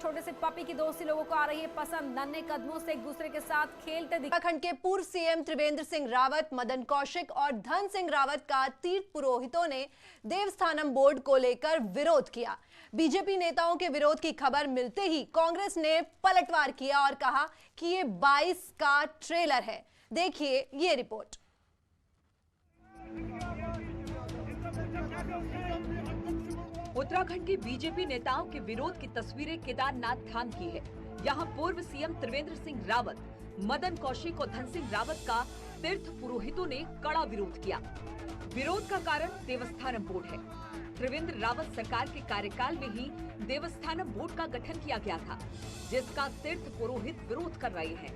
छोटे से पपी की दोस्ती लोगों को आ रही है पसंद। नन्हे कदमों से एक दूसरे के साथ खेलते दिख। उत्तराखंड के पूर्व सीएम त्रिवेंद्र सिंह रावत, मदन कौशिक और धन सिंह रावत का तीर्थ पुरोहितों ने देवस्थानम बोर्ड को लेकर विरोध किया। बीजेपी नेताओं के विरोध की खबर मिलते ही कांग्रेस ने पलटवार किया और कहा कि ये 22 का ट्रेलर है। देखिए ये रिपोर्ट। उत्तराखंड के बीजेपी नेताओं के विरोध की तस्वीरें केदारनाथ धाम की है। यहाँ पूर्व सीएम त्रिवेंद्र सिंह रावत, मदन कौशिक और धन सिंह रावत का तीर्थ पुरोहितों ने कड़ा विरोध किया। विरोध का कारण देवस्थानम बोर्ड है। त्रिवेंद्र रावत सरकार के कार्यकाल में ही देवस्थानम बोर्ड का गठन किया गया था, जिसका तीर्थ पुरोहित विरोध कर रहे हैं।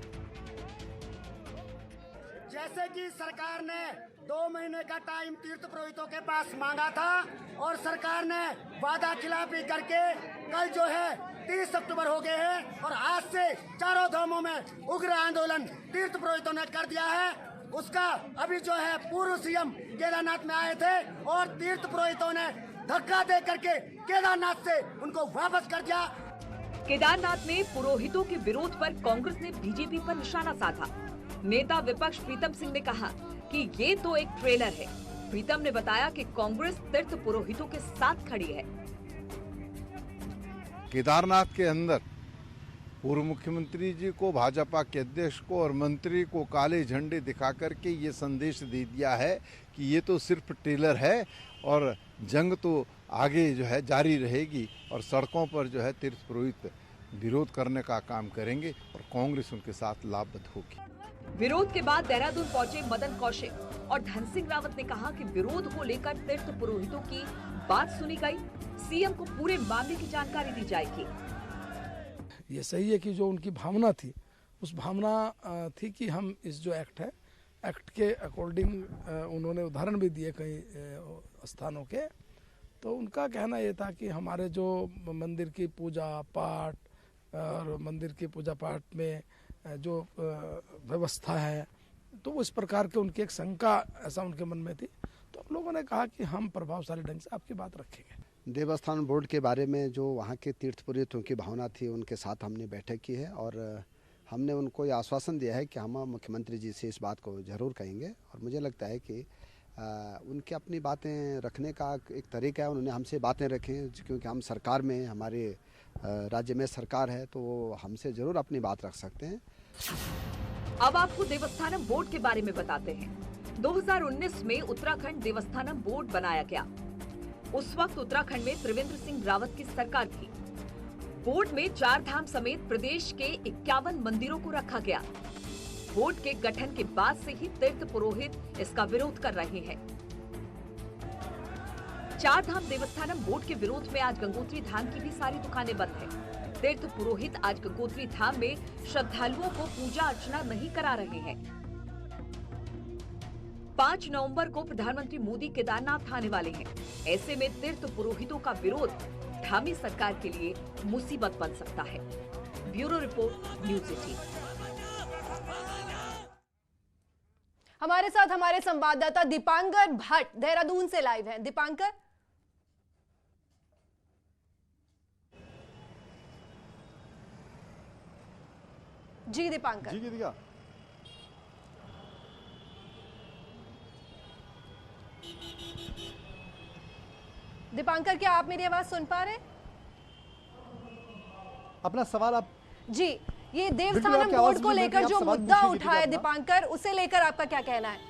जैसे कि सरकार ने 2 महीने का टाइम तीर्थ पुरोहितों के पास मांगा था और सरकार ने वादा खिलाफी करके कल जो है 30 अक्टूबर हो गए हैं और आज से चारों धामों में उग्र आंदोलन तीर्थ पुरोहितों ने कर दिया है। उसका अभी जो है पूर्व सीएम केदारनाथ में आए थे और तीर्थ पुरोहितों ने धक्का दे करके केदारनाथ से उनको वापस कर दिया। केदारनाथ में पुरोहितों के विरोध पर कांग्रेस ने बीजेपी पर निशाना साधा। नेता विपक्ष प्रीतम सिंह ने कहा कि ये तो एक ट्रेलर है। प्रीतम ने बताया कि कांग्रेस तीर्थ पुरोहितों के साथ खड़ी है। केदारनाथ के अंदर पूर्व मुख्यमंत्री जी को, भाजपा के अध्यक्ष को और मंत्री को काले झंडे दिखा करके ये संदेश दे दिया है कि ये तो सिर्फ ट्रेलर है और जंग तो आगे जो है जारी रहेगी और सड़कों पर जो है तीर्थ पुरोहित विरोध करने का काम करेंगे और कांग्रेस उनके साथ लाभबद्ध होगी। विरोध के बाद देहरादून पहुंचे मदन कौशिक और धन सिंह रावत ने कहा कि विरोध को लेकर तीर्थ पुरोहितों की बात सुनी गई। सीएम को पूरे मामले की जानकारी दी जाएगी। ये सही है कि जो उनकी भावना थी, उस भावना थी कि हम इस जो एक्ट है, एक्ट के अकॉर्डिंग उन्होंने उदाहरण भी दिए कई स्थानों के। तो उनका कहना ये था कि हमारे जो मंदिर की पूजा पाठ और मंदिर की पूजा पाठ में जो व्यवस्था है, तो इस प्रकार के उनकी एक शंका ऐसा उनके मन में थी। तो हम लोगों ने कहा कि हम प्रभावशाली ढंग से आपकी बात रखेंगे। देवस्थान बोर्ड के बारे में जो वहाँ के तीर्थ पुरोहितों की भावना थी, उनके साथ हमने बैठक की है और हमने उनको ये आश्वासन दिया है कि हम मुख्यमंत्री जी से इस बात को ज़रूर कहेंगे। और मुझे लगता है कि उनके अपनी बातें रखने का एक तरीका है। उन्होंने हमसे बातें रखी क्योंकि हम सरकार में, हमारे राज्य में सरकार है, तो वो हमसे ज़रूर अपनी बात रख सकते हैं। अब आपको देवस्थानम बोर्ड के बारे में बताते हैं। 2019 में उत्तराखंड देवस्थानम बोर्ड बनाया गया। उस वक्त उत्तराखंड में त्रिवेंद्र सिंह रावत की सरकार थी। बोर्ड में 4 धाम समेत प्रदेश के 51 मंदिरों को रखा गया। बोर्ड के गठन के बाद से ही तीर्थ पुरोहित इसका विरोध कर रहे हैं। 4 धाम देवस्थानम बोर्ड के विरोध में आज गंगोत्री धाम की भी सारी दुकानें बंद हैं। तीर्थ पुरोहित आज गंगोत्री धाम में श्रद्धालुओं को पूजा अर्चना नहीं करा रहे हैं। 5 नवंबर को प्रधानमंत्री मोदी केदारनाथ आने वाले हैं। ऐसे में तीर्थ पुरोहितों का विरोध धामी सरकार के लिए मुसीबत बन सकता है। Bureau report, news 18। हमारे साथ हमारे संवाददाता दीपांकर भट्ट देहरादून से लाइव हैं। दीपांकर, जी दीपांकर। जी दीपिका। दीपांकर, क्या आप मेरी आवाज सुन पा रहे हैं? अपना सवाल आप जी, ये देवस्थानम बोर्ड को लेकर जो मुद्दा उठा है दीपांकर, उसे लेकर आपका क्या कहना है?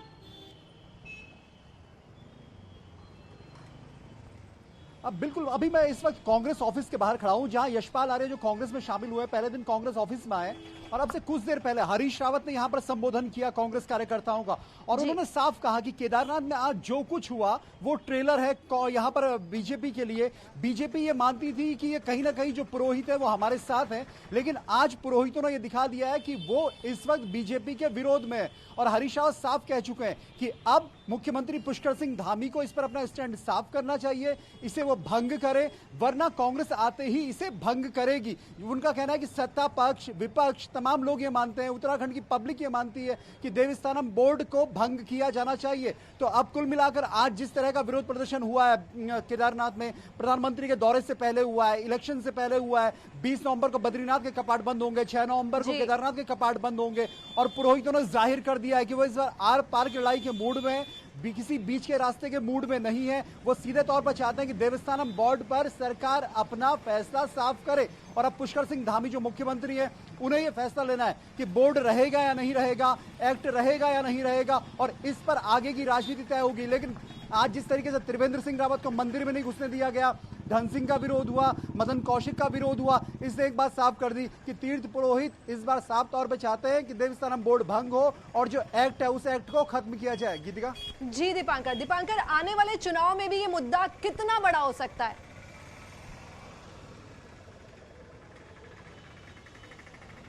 अब बिल्कुल, अभी मैं इस वक्त कांग्रेस ऑफिस के बाहर खड़ा हूं, जहां यशपाल आर्य जो कांग्रेस में शामिल हुए, पहले दिन कांग्रेस ऑफिस में आए और अब से कुछ देर पहले हरीश रावत ने यहां पर संबोधन किया कांग्रेस कार्यकर्ताओं का और उन्होंने साफ कहा कि केदारनाथ में आज जो कुछ हुआ वो ट्रेलर है यहां पर बीजेपी के लिए। बीजेपी ये मानती थी कि ये कहीं ना कहीं जो पुरोहित है वो हमारे साथ है, लेकिन आज पुरोहितों ने ये दिखा दिया है कि वो इस वक्त बीजेपी के विरोध में है। और हरीश रावत साफ कह चुके हैं कि अब मुख्यमंत्री पुष्कर सिंह धामी को इस पर अपना स्टैंड साफ करना चाहिए, इसे वो वो भंग करे, वरना कांग्रेस आते ही इसे भंग करेगी। उनका कहना है कि सत्ता पक्ष विपक्ष तमाम लोग ये मानते हैं, उत्तराखंड की पब्लिक ये मानती है कि देवस्थानम बोर्ड को भंग किया जाना चाहिए। तो अब कुल मिलाकर आज जिस तरह का विरोध प्रदर्शन हुआ है केदारनाथ में, प्रधानमंत्री के दौरे से पहले हुआ है, इलेक्शन से पहले हुआ है, 20 नवंबर को बद्रीनाथ के कपाट बंद होंगे, 6 नवंबर को केदारनाथ के कपाट बंद होंगे, और पुरोहितों ने जाहिर कर दिया है कि वो इस बार आर पार की लड़ाई के मूड में, किसी बीच के रास्ते के मूड में नहीं है। वो सीधे तौर पर चाहते हैं कि देवस्थानम बोर्ड पर सरकार अपना फैसला साफ करे। और अब पुष्कर सिंह धामी जो मुख्यमंत्री है, उन्हें यह फैसला लेना है कि बोर्ड रहेगा या नहीं रहेगा, एक्ट रहेगा या नहीं रहेगा, और इस पर आगे की राजनीति तय होगी। लेकिन आज जिस तरीके से त्रिवेंद्र सिंह रावत को मंदिर में नहीं घुसने दिया गया, धन सिंह का विरोध हुआ, मदन कौशिक का विरोध हुआ, इसने एक बात साफ कर दी कि तीर्थ पुरोहित इस बार साफ तौर पर चाहते हैं कि देवस्थानम बोर्ड भंग हो और जो एक्ट है उस एक्ट को खत्म किया जाए। गीतिका जी दीपांकर, आने वाले चुनाव में भी ये मुद्दा कितना बड़ा हो सकता है?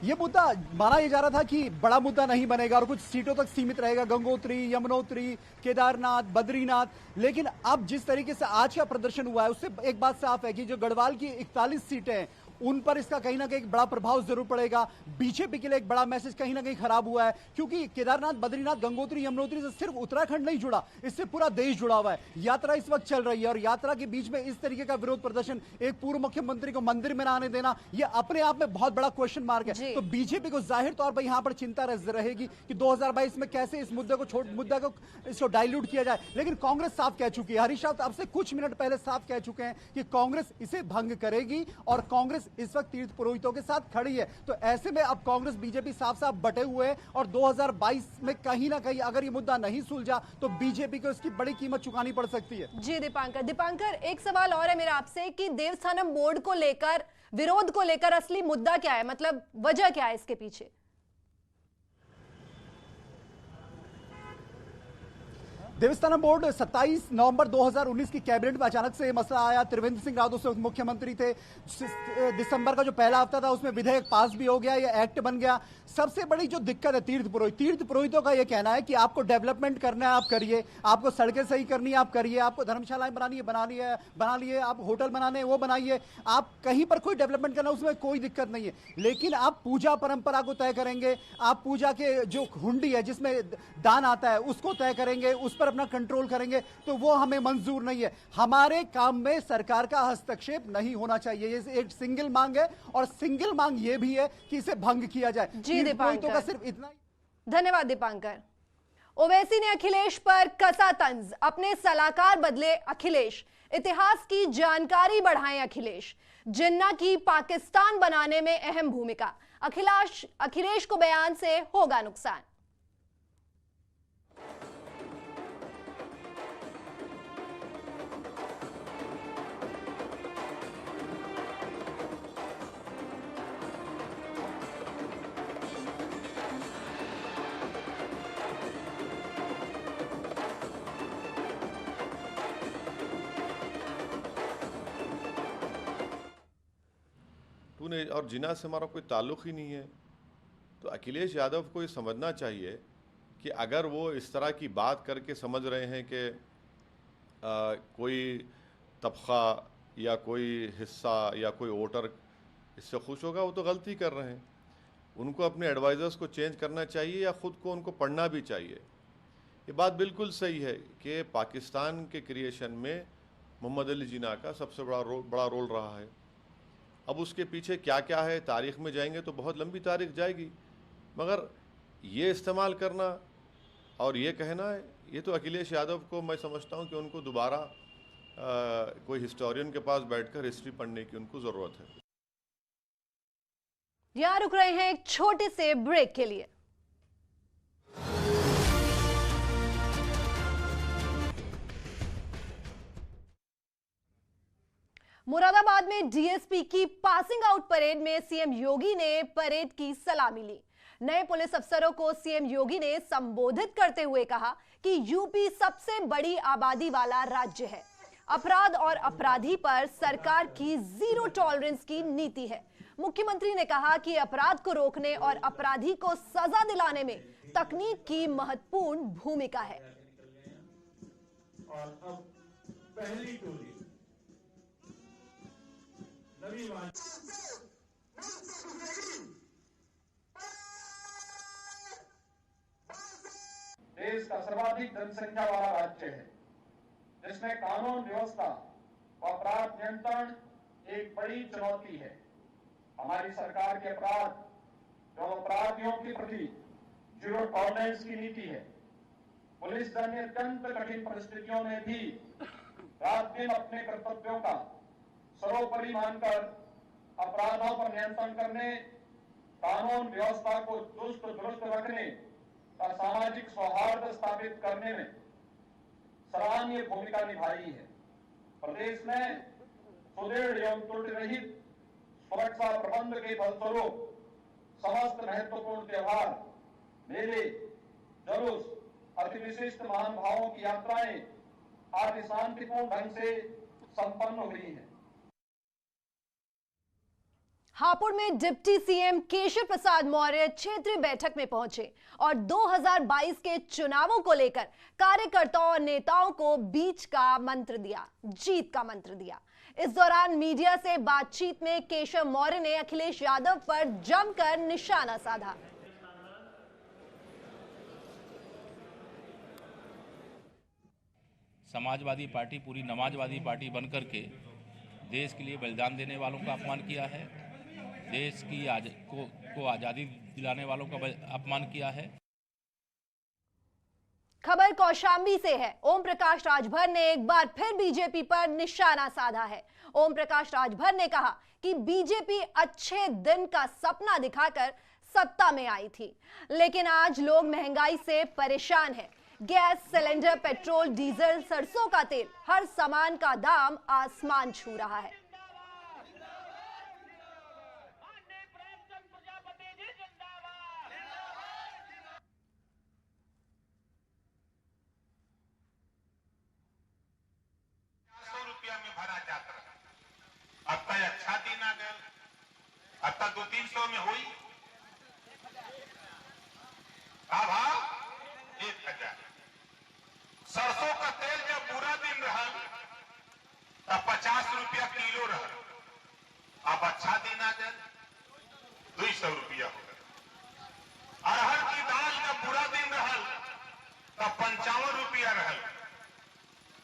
ये मुद्दा माना जा रहा था कि बड़ा मुद्दा नहीं बनेगा और कुछ सीटों तक सीमित रहेगा, गंगोत्री, यमुनोत्री, केदारनाथ, बद्रीनाथ। लेकिन अब जिस तरीके से आज का प्रदर्शन हुआ है उससे एक बात साफ है कि जो गढ़वाल की 41 सीटें हैं उन पर इसका कहीं ना कहीं बड़ा प्रभाव जरूर पड़ेगा। बीजेपी के लिए एक बड़ा मैसेज कहीं ना कहीं खराब हुआ है, क्योंकि केदारनाथ, बद्रीनाथ, गंगोत्री, यमुनोत्री से सिर्फ उत्तराखंड नहीं जुड़ा, इससे पूरा देश जुड़ा हुआ है। यात्रा इस वक्त चल रही है और यात्रा के बीच में इस तरीके का विरोध प्रदर्शन, एक पूर्व मुख्यमंत्री को मंदिर में आने देना, यह अपने आप में बहुत बड़ा क्वेश्चन मार्क है। तो बीजेपी को जाहिर तौर पर यहां पर चिंता रहेगी कि 2022 में कैसे इस मुद्दे को इसको डाइल्यूट किया जाए। लेकिन कांग्रेस साफ कह चुकी है, हरीश रावत अब से कुछ मिनट पहले साफ कह चुके हैं कि कांग्रेस इसे भंग करेगी और कांग्रेस इस वक्त तीर्थ पुरोहितों के साथ खड़ी है। तो ऐसे में अब कांग्रेस बीजेपी साफ साफ बटे हुए हैं और 2022 में कहीं ना कहीं अगर ये मुद्दा नहीं सुलझा तो बीजेपी को इसकी बड़ी कीमत चुकानी पड़ सकती है। जी दीपांकर, एक सवाल और है मेरा आपसे कि देवस्थानम बोर्ड को लेकर, विरोध को लेकर असली मुद्दा क्या है, मतलब वजह क्या है इसके पीछे? देवस्थानम बोर्ड 27 नवंबर 2019 की कैबिनेट में अचानक से मसला आया। त्रिवेंद्र सिंह रावत उस वक्त मुख्यमंत्री थे। दिसंबर का जो पहला हफ्ता था उसमें विधेयक पास भी हो गया, ये एक्ट बन गया। सबसे बड़ी जो दिक्कत है तीर्थ पुरोहितों का ये कहना है कि आपको डेवलपमेंट करना है आप करिए, आपको सड़कें सही करनी है आप करिए, आपको धर्मशालाएं बनानी है बना लिए, आप होटल बनाने हैं वो बनाइए, आप कहीं पर कोई डेवलपमेंट करना उसमें कोई दिक्कत नहीं है। लेकिन आप पूजा परंपरा को तय करेंगे, आप पूजा के जो हुंडी है जिसमें दान आता है उसको तय करेंगे, उस पर अपना कंट्रोल करेंगे, तो वो हमें मंजूर नहीं है। हमारे काम में सरकार का हस्तक्षेप नहीं होना चाहिए। ये एक सिंगल मांग है और सिंगल मांग ये भी है कि इसे भंग किया जाए। जी दीपांकर, का सिर्फ इतना ही। धन्यवाद दीपांकर। ओवैसी ने अखिलेश पर कसा तंज, अपने सलाहकार बदले अखिलेश, इतिहास की जानकारी बढ़ाएं अखिलेश, जिन्ना की पाकिस्तान बनाने में अहम भूमिका, अखिलेश को बयान से होगा नुकसान। तूने और जिन्ना से हमारा कोई ताल्लुक ही नहीं है। तो अखिलेश यादव को ये समझना चाहिए कि अगर वो इस तरह की बात करके समझ रहे हैं कि कोई तबका या कोई हिस्सा या कोई वोटर इससे खुश होगा, वो तो गलती कर रहे हैं। उनको अपने एडवाइज़र्स को चेंज करना चाहिए या ख़ुद को उनको पढ़ना भी चाहिए। ये बात बिल्कुल सही है कि पाकिस्तान के क्रिएशन में मोहम्मद अली जिन्ना का सबसे बड़ा रोल रहा है। अब उसके पीछे क्या क्या है, तारीख़ में जाएंगे तो बहुत लंबी तारीख़ जाएगी, मगर ये इस्तेमाल करना और ये कहना है, ये तो अखिलेश यादव को मैं समझता हूँ कि उनको दोबारा कोई हिस्टोरियन के पास बैठकर हिस्ट्री पढ़ने की उनको ज़रूरत है। यहां रुक रहे हैं एक छोटे से ब्रेक के लिए। मुरादाबाद में डीएसपी की पासिंग आउट परेड में सीएम योगी ने परेड की सलामी ली। नए पुलिस अफसरों को सीएम योगी ने संबोधित करते हुए कहा कि यूपी सबसे बड़ी आबादी वाला राज्य है, अपराध और अपराधी पर सरकार की जीरो टॉलरेंस की नीति है। मुख्यमंत्री ने कहा कि अपराध को रोकने और अपराधी को सजा दिलाने में तकनीक की महत्वपूर्ण भूमिका है। और अब पहली टोली देश का सर्वाधिक जनसंख्या वाला राज्य है, जिसमें कानून व्यवस्था व अपराध नियंत्रण एक बड़ी चुनौती है। हमारी सरकार के अपराध एवं अपराधियों के प्रति जीरो टॉलरेंस की नीति है। पुलिस दल ने अत्यंत कठिन परिस्थितियों में भी रात दिन अपने कर्तव्यों का सर्वोपरि मानकर अपराधों पर नियंत्रण करने, कानून व्यवस्था को चुस्त दुरुस्त रखने और सामाजिक सौहार्द स्थापित करने में सराहनीय भूमिका निभाई है। प्रदेश में सुदृढ़ एवं त्रुटि रहित सुरक्षा प्रबंध के फलस्वरूप समस्त महत्वपूर्ण त्योहार, मेले, जुलूस, अति विशिष्ट महानुभावों की यात्राएं आदि शांतिपूर्ण ढंग से संपन्न हुई है। हापुड़ में डिप्टी सीएम केशव प्रसाद मौर्य क्षेत्रीय बैठक में पहुंचे और 2022 के चुनावों को लेकर कार्यकर्ताओं और नेताओं को बीच का मंत्र दिया, जीत का मंत्र दिया। इस दौरान मीडिया से बातचीत में केशव मौर्य ने अखिलेश यादव पर जमकर निशाना साधा। समाजवादी पार्टी पूरी नमाजवादी पार्टी बनकर के देश के लिए बलिदान देने वालों का अपमान किया है, देश की को आज़ादी दिलाने वालों का अपमान किया है। खबर कौशाम्बी से है। ओम प्रकाश राजभर ने एक बार फिर बीजेपी पर निशाना साधा है। ओम प्रकाश राजभर ने कहा कि बीजेपी अच्छे दिन का सपना दिखाकर सत्ता में आई थी, लेकिन आज लोग महंगाई से परेशान हैं। गैस सिलेंडर, पेट्रोल, डीजल, सरसों का तेल, हर सामान का दाम आसमान छू रहा है। अब तक अच्छा दिन आ गया, अब तक 200-300 में हुई, अब 1000। सरसों का तेल जब बुरा दिन रहा तब 50 रुपया किलो रहा, अब अच्छा दिन आ गया 200 रुपया हो गया। अरहर की दाल जब बुरा दिन रहा तब 55 रुपया रहा,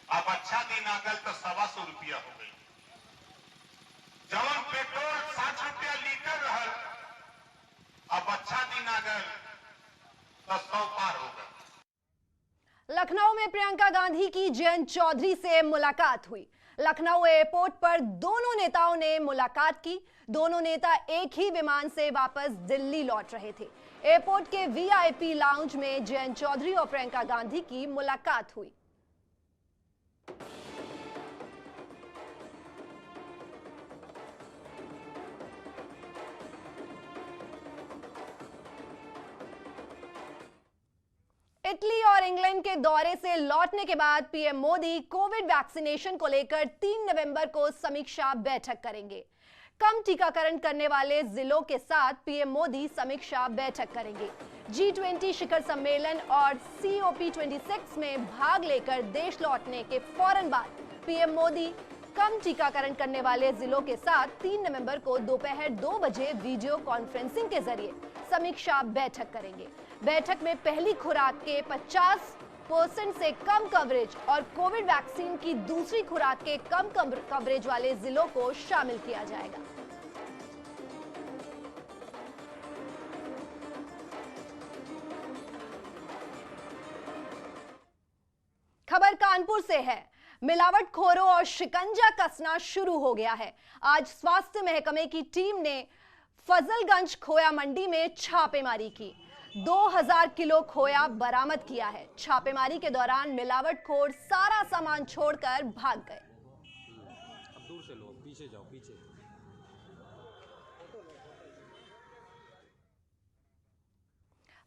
अब अच्छा दिन आ गया तो 125 रुपया हो गई। जवन पेट्रोल 60 रुपया लीटर रहा, अब अच्छा दिन आ गया तो 100 पार हो गया। लखनऊ में प्रियंका गांधी की जयंत चौधरी से मुलाकात हुई। लखनऊ एयरपोर्ट पर दोनों नेताओं ने मुलाकात की। दोनों नेता एक ही विमान से वापस दिल्ली लौट रहे थे। एयरपोर्ट के वीआईपी लाउंज में जयंत चौधरी और प्रियंका गांधी की मुलाकात हुई। इटली और इंग्लैंड के दौरे से लौटने के बाद पीएम मोदी कोविड वैक्सीनेशन को लेकर 3 नवंबर को समीक्षा बैठक करेंगे। कम टीकाकरण करने वाले जिलों के साथ पीएम मोदी समीक्षा बैठक करेंगे। G20 शिखर सम्मेलन और COP26 में भाग लेकर देश लौटने के फौरन बाद पीएम मोदी कम टीकाकरण करने वाले जिलों के साथ 3 नवंबर को दोपहर 2 बजे वीडियो कॉन्फ्रेंसिंग के जरिए समीक्षा बैठक करेंगे। बैठक में पहली खुराक के 50% से कम कवरेज और कोविड वैक्सीन की दूसरी खुराक के कम कवरेज वाले जिलों को शामिल किया जाएगा। खबर कानपुर से है। मिलावटखोरों और शिकंजा कसना शुरू हो गया है। आज स्वास्थ्य महकमे की टीम ने फजलगंज खोया मंडी में छापेमारी की। 2000 किलो खोया बरामद किया है। छापेमारी के दौरान मिलावटखोर सारा सामान छोड़कर भाग गए। अब दूर से लो, पीछे जाओ, पीछे।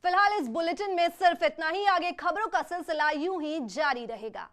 फिलहाल इस बुलेटिन में सिर्फ इतना ही। आगे खबरों का सिलसिला यूं ही जारी रहेगा।